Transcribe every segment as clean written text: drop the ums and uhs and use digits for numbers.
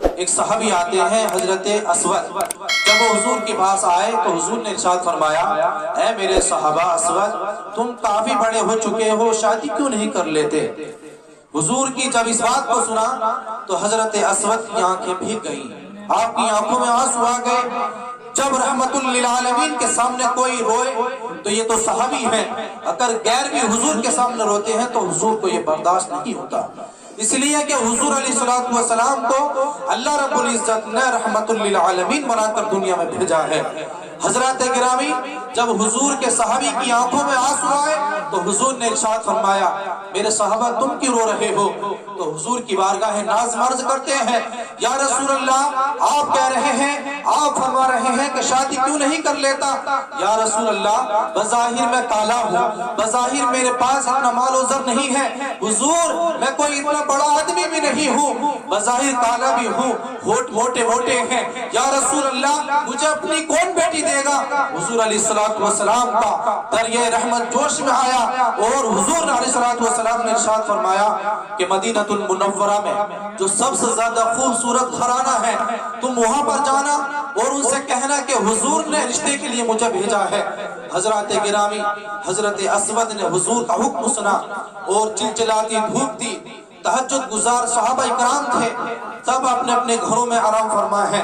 ایک صحابی آتے ہیں حضرت اسود. جب وہ حضور کے پاس آئے تو حضور نے ارشاد فرمایا اے میرے صحابہ اسود تم کافی بڑے ہو چکے ہو, شادی کیوں نہیں کر لیتے؟ حضور کی جب اس بات کو سنا تو حضرت اسود کی آنکھیں بھیگ گئیں, آپ کی آنکھوں میں آنسو آ گئے. جب رحمت للعالمین کے سامنے کوئی روئے تو یہ تو صحابی ہیں, اگر غیر بھی حضور کے سامنے روتے ہیں تو حضور کو یہ برداشت نہیں ہوتا. اس لیے کہ حضور علیہ السلام کو اللہ رب العزت نے رحمت للعالمین بنا کر دنیا میں بھیجا ہے. حضرات گرامی جب حضور کے صحابی کی آنکھوں میں آنسو آئے تو حضور نے ارشاد فرمایا میرے صحابہ تم کیوں رو رہے ہو؟ تو حضور کی بارگاہ ناز مرض کرتے ہیں یا رسول اللہ آپ کہہ رہے ہیں, آپ فرما رہے ہیں کہ شادی کیوں نہیں کر لیتا؟ یا رسول اللہ بظاہر میں کالا ہوں, بظاہر میرے پاس اتنا مال و زر نہیں ہے, حضور میں کوئی اتنا بڑا آدمی بھی نہیں ہوں, بظاہر کالا بھی ہوں, ہوٹ موٹے موٹے ہیں, یا رسول اللہ مجھے اپنی کون بیٹی دے گا؟ حضور علیہ السلام کا دریا رحمت جوش میں آیا اور حضور علیہ السلام نے ارشاد فرمایا کہ مدینہ المنورہ میں جو سب سے زیادہ خوبصورت گھرانہ ہے تم وہاں پر جانا اور ان سے کہنا کہ حضور نے رشتے کے لیے مجھے بھیجا ہے. حضرات گرامی حضرت اسود نے حضور کا حکم سنا اور چلچلاتی دھوپ دی. تہجد گزار صحابہ اکرام تھے, سب اپنے اپنے گھروں میں آرام فرما ہے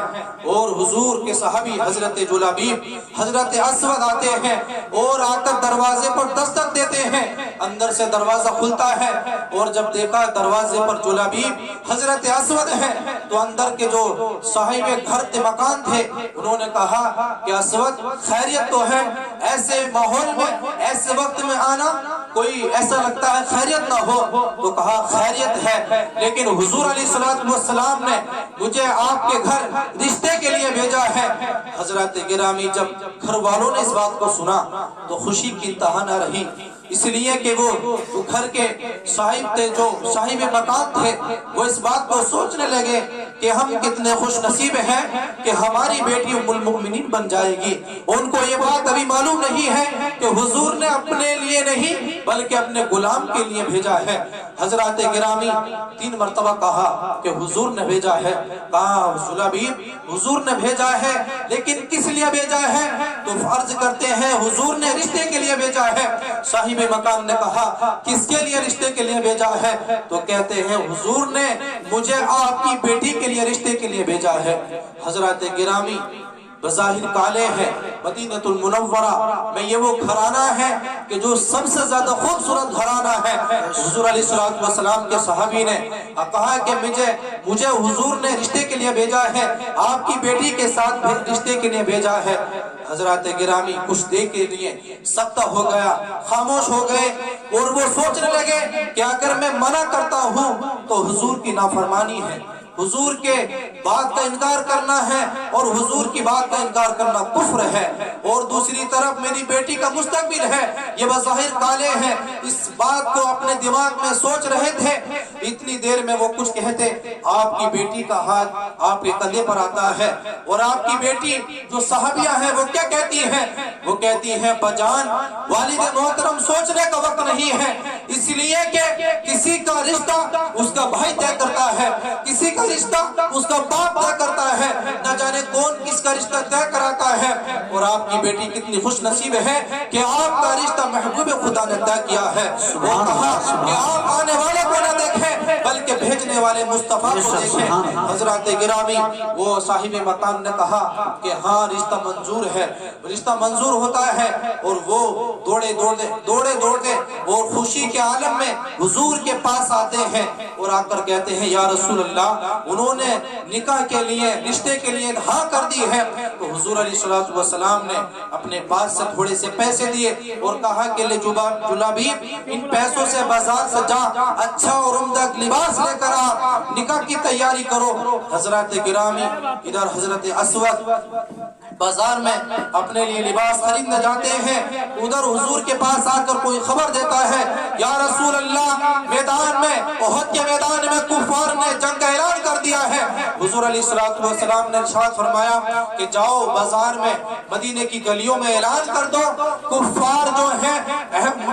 اور حضور کے صحابی حضرت جلابیب حضرت اسود آتے ہیں اور آ کر دروازے پر دستک دیتے ہیں. اندر سے دروازہ کھلتا ہے اور جب دیکھا دروازے پر جلابیب حضرت اسود ہے تو اندر کے جو صاحب گھر کے مکان تھے انہوں نے کہا کہ اسود خیریت تو ہے, ایسے ماحول میں ایسے وقت میں آنا کوئی ایسا لگتا ہے خیریت نہ ہو. تو کہا خیریت ہے لیکن حضور علیہ السلام نے مجھے آپ کے گھر رشتے کے لیے بھیجا ہے. حضرات گرامی جب گھر والوں نے اس بات کو سنا تو خوشی کی انتہا نہ رہی, اس لیے کہ وہ جو گھر کے صاحب تھے, جو صاحب مکان تھے, وہ اس بات کو سوچنے لگے کہ ہم کتنے خوش نصیب ہیں کہ ہماری بیٹی ام المؤمنین بن جائے گی. ان کو یہ بات ابھی معلوم نہیں ہے کہ حضور نے اپنے لیے نہیں بلکہ اپنے غلام کے لیے بھیجا ہے. حضرات گرامی 3 مرتبہ کہا کہ حضور نے بھیجا ہے, کہا جلابیب حضور نے بھیجا ہے لیکن کس لیے بھیجا ہے؟ تو عرض کرتے ہیں حضور نے رشتے کے لیے بھیجا ہے. صاحب مکان نے کہا کس کے لیے رشتے کے لیے بھیجا ہے؟ تو کہتے ہیں حضور نے مجھے آپ کی بیٹی کے لیے رشتے کے لیے بھیجا ہے. حضرات گرامی بظاہر کالے ہیں, مدینہ المنورہ میں یہ وہ گھرانہ ہے کہ جو سب سے زیادہ خوبصورت گھرانہ ہے. حضور علیہ السلام کے صحابی نے کہا کہ مجھے حضور نے رشتے کے لیے بھیجا ہے, آپ کی بیٹی کے ساتھ رشتے کے لیے بھیجا ہے. حضرات گرامی کچھ دیر کے لیے سکتہ ہو گیا, خاموش ہو گئے اور وہ سوچنے لگے کہ اگر میں منع کرتا ہوں تو حضور کی نافرمانی ہے, حضور کے بات کا انکار کرنا ہے اور حضور کی بات کا انکار کرنا کفر ہے, اور دوسری طرف میری بیٹی کا مستقبل ہے. یہ بظاہر کالے ہیں, اس بات کو اپنے دماغ میں سوچ رہے تھے. اتنی دیر میں وہ کچھ کہتے, آپ کی بیٹی کا ہاتھ آپ کے کندھے پر آتا ہے اور آپ کی بیٹی جو صحابیہ ہے وہ کیا کہتی ہے؟ وہ کہتی ہے بجان والد محترم سوچنے کا وقت نہیں ہے, اس لیے کہ کسی کا رشتہ اس کا بھائی طے کرتا ہے, کسی کا رشتہ اس کا باپ طے کرتا ہے, نہ جانے کون کس کا رشتہ طے کراتا ہے. اور آپ کی بیٹی کتنی خوش نصیب ہے کہ آپ کا رشتہ محبوب خدا نے طے کیا ہے. وہ کہا کہ آپ آنے والے کو نہ دیکھیں بلکہ بھیجنے والے مصطفیٰ کو دیکھیں. حضرات گرامی وہ صاحب مکان نے کہا کہ ہاں رشتہ منظور ہے, رشتہ منظور ہوتا ہے. اور وہ دوڑے دوڑتے اور خوشی کے عالم میں حضور کے پاس آتے ہیں اور آ کر کہتے ہیں یا رسول اللہ انہوں نے نکاح کے لیے رشتے کے لیے ہاں کر دی ہے. تو حضور علیہ السلام نے اپنے پاس سے تھوڑے سے پیسے دیے اور کہا کہ لے جلابیب ان پیسوں سے بازار سے جا اچھا اور عمدہ لباس لے کر آ, نکاح کی تیاری کرو. حضرات گرامی ادھر حضرت اسود بازار میں اپنے لیے لباس خریدنے جاتے ہیں, ادھر حضور کے پاس آ کر کوئی خبر دیتا ہے یا رسول اللہ میدان میں احد کے میدان میں کفار نے جنگ کا اعلان کر دیا ہے. हुजूर अलैहिस्सलाम ने इरशाद फरमाया कि जाओ बाजार में, मदीने की गलियों में ऐलान कर दो, कुफ्फार जो है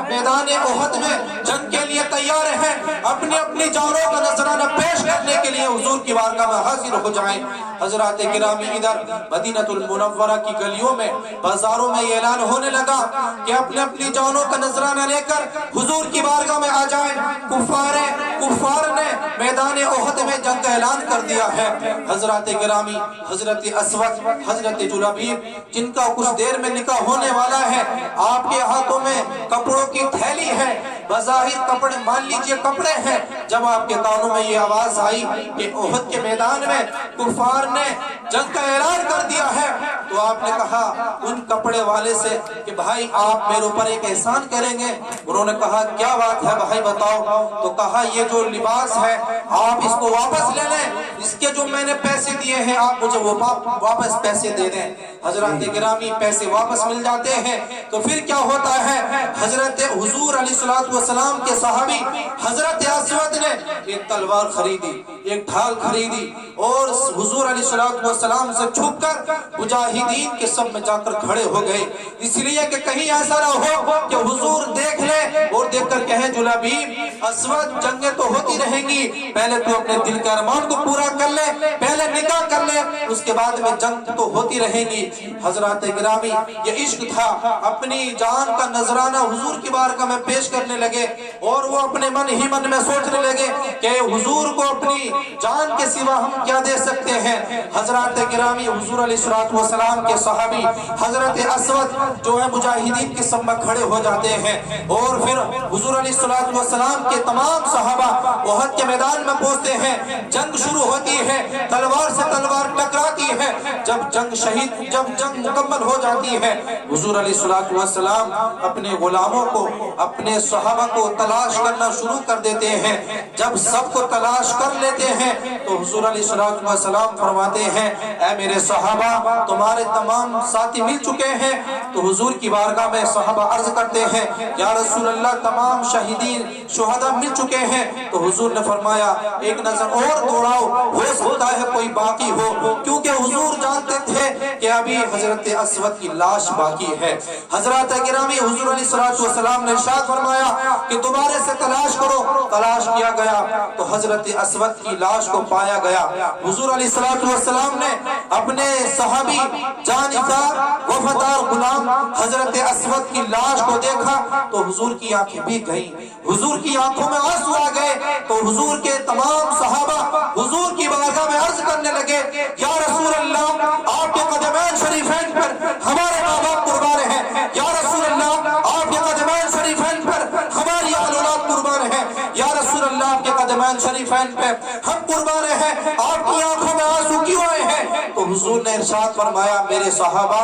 मैदान उहद में जंग के लिए तैयार हैं, अपनी अपनी जानों का नजराना पेश करने के लिए हुजूर की बारगाह में हाजिर हो जाएं। हजरात गिरामी, इधर मदीनतुल मुनव्वरा की गलियों में, बाजारों में ये ऐलान होने लगा कि अपने अपनी जानों का नजराना लेकर हुजूर की बारगाह में आ जाएं। कुफ्फार ने मैदान उहद में जंग का ऐलान कर दिया है। हजरात गिरामी, हजरत असवद, हजरत जुलबीब, जिनका कुछ देर में निकाह होने वाला है, आपके हाथों में कपड़ों की थैली है, बज़ाहिर कपड़े मान लीजिए कपड़े हैं। जब आपके कानों में ये आवाज आई कि उहद के मैदान में कुफ्फार ने जंग का ऐलान कर दिया है, तो आपने कहा उन कपड़े वाले से कि भाई आप मेरे ऊपर एक एहसान करेंगे। उन्होंने कहा क्या बात है भाई बताओ। तो कहा ये जो लिबास है आप इसको वापस ले लें, इसके जो मैंने पैसे दिए हैं आप मुझे वो वापस पैसे दे दें। हजरत गिरामी, पैसे वापस मिल जाते हैं। तो फिर क्या होता है, हजरत हुजूर अलैहिस्सलाम के सहाबी हजरत असवद ने एक तलवार खरीदी, एक ढाल खरीदी और हुजूर अलैहिस्सलाम से छुपकर मुजाहिदीन के सब में जाकर खड़े हो गए, इसलिए कि कहीं ऐसा ना हो कि हुजूर देख ले और देखकर कहे जुलबीब असवद जंगें तो होती रहेंगी, पहले तू अपने दिल के अरमान को पूरा कर ले, पहले निकाह कर ले, उसके बाद में जंग तो होती रहेगी। हजरत गिरामी, ये इश्क था, अपनी जान का नजराना हुजूर की बारगाह में पेश करने लगे और वो अपने मन ही मन में सोचने लगे कि हुजूर को अपनी जान के सिवा हम क्या दे सकते हैं। हजरत गिरामी, हुजूर अलैहिस्सलाम के सहाबी हजरत असवद जो है मुजाहिदीन के सब में खड़े हो जाते हैं और फिर हुजूर अलैहिस्सलाम के तमाम सहाबा उहद के मैदान में पहुंचते हैं। जंग शुरू होती है, तलवार से तलवार टकराती है। जब जंग मुकम्मल हो जाती है, हुजूर अलैहिस्सलाम अपने गुलामों को, अपने सहाबा को तलाश करना शुरू कर देते हैं। जब सबको तलाश कर लेते हैं तो हुजूर अलैहिस्सलाम फरमाते हैं, ऐ मेरे सहाबा तुम्हारे तमाम साथी मिल चुके हैं। तो हुजूर की बारगाह में सहाबा अर्ज करते हैं, या रसूल अल्लाह तमाम शहीदीन शुहदा मिल चुके हैं। तो हुजूर ने फरमाया एक नजर और दौड़ाओ, हो सकता है कोई बाकी हो, क्योंकि हुजूर जानते थे कि अभी हजरत असवद की लाश बाकी है। हजरत गिरामी, हुजूर अलैहिस्सलाम ने इरशाद फरमाया कि दोबारा से तलाश करो। तलाश किया गया तो हजरत असवद की लाश को पाया गया। हुजूर अलैहिस्सलाम ने अपने सहाबी जानिसार वफादार गुलाम हजरत असवद की लाश को देखा तो हुजूर की आंखें भीग गईं, हुजूर की आंखों में आंसू आ गए। तो हुजूर के तमाम सहाबा हुजूर की बारगाह में अर्ज करने लगे, या रसूल अल्लाह आपके कदमैन शरीफैन पर हमारे माँ बाप कुर्बान हैं, या रसूल अल्लाह आपके कदमैन शरीफैन पर हमारी औलाद कुर्बान है, या रसूल अल्लाह आपके कदमैन शरीफैन पे हम कुर्बान हैं, आपकी आंखों में आंसू क्यों आए हैं। तो हुजूर ने इरशाद फरमाया, मेरे सहाबा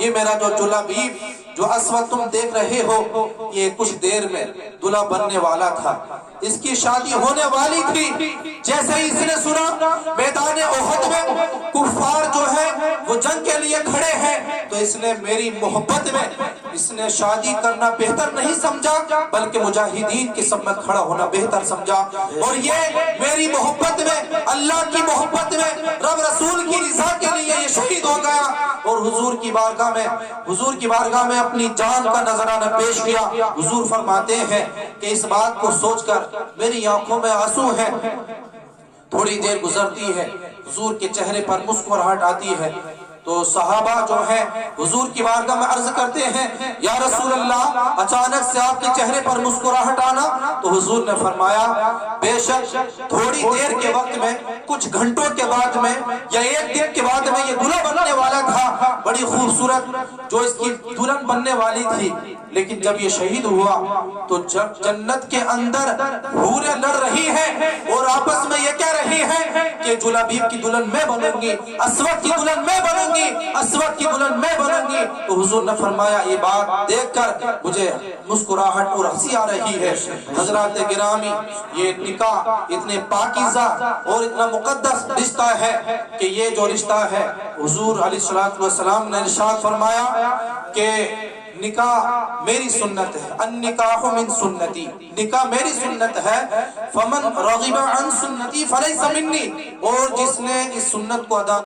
ये मेरा जो जुलबीब जो असवद तुम देख रहे हो, ये कुछ देर में दूल्हा बनने वाला था, इसकी शादी होने वाली थी। जैसे ही इसने सुना मैदान उहद में कुफ्फार जो है वो जंग के लिए खड़े हैं, तो इसने मेरी मोहब्बत में इसने शादी करना बेहतर नहीं समझा, बल्कि मुजाहिदीन के सब में खड़ा होना बेहतर समझा। और ये मेरी मोहब्बत में, अल्लाह की मोहब्बत में, रब रसूल की रिज़ा के लिए ये शहीद हो गया और हुजूर की बारगाह में अपनी जान का नजराना पेश किया। हुजूर फरमाते हैं कि इस बात को सोचकर मेरी आंखों में आंसू हैं। थोड़ी देर गुजरती है, हुजूर के चेहरे पर मुस्कुराहट आती है। तो सहाबा जो है हुजूर की बारगाह में अर्ज करते हैं, या रसूल अल्लाह अचानक से आपके चेहरे पर मुस्कुराहट आना। तो हुजूर ने फरमाया, बेशक थोड़ी देर के वक्त में, कुछ घंटों के बाद में या एक दिन के बाद में ये दुल्हा बनने वाला था, बड़ी खूबसूरत जो इसकी दुल्हन बनने वाली थी। लेकिन जब ये शहीद हुआ तो जब जन्नत के अंदर हूरें लड़ रही हैं और आपस में ये कह रही हैं कि जुलबीब की दुल्हन मैं बनूंगी, असवद की दुल्हन मैं बनूंगी, असवद की दुल्हन मैं बनूंगी। तो हुजूर ने फरमाया, ये बात देखकर मुझे मुस्कुराहट और हंसी आ रही है। हजरत गिरामी, ये निकाह इतने पाकीज़ा और इतना मुकद्दस रिश्ता है कि ये जो रिश्ता है हुजूर अलैहिस्सलाम ने इरशाद फरमाया कि نکاح میری سنت ہے، النکاح من سنتی، نکاح میری سنت ہے، فمن رغب عن سنتی فلیس منی، اور جس نے اس سنت کو ادا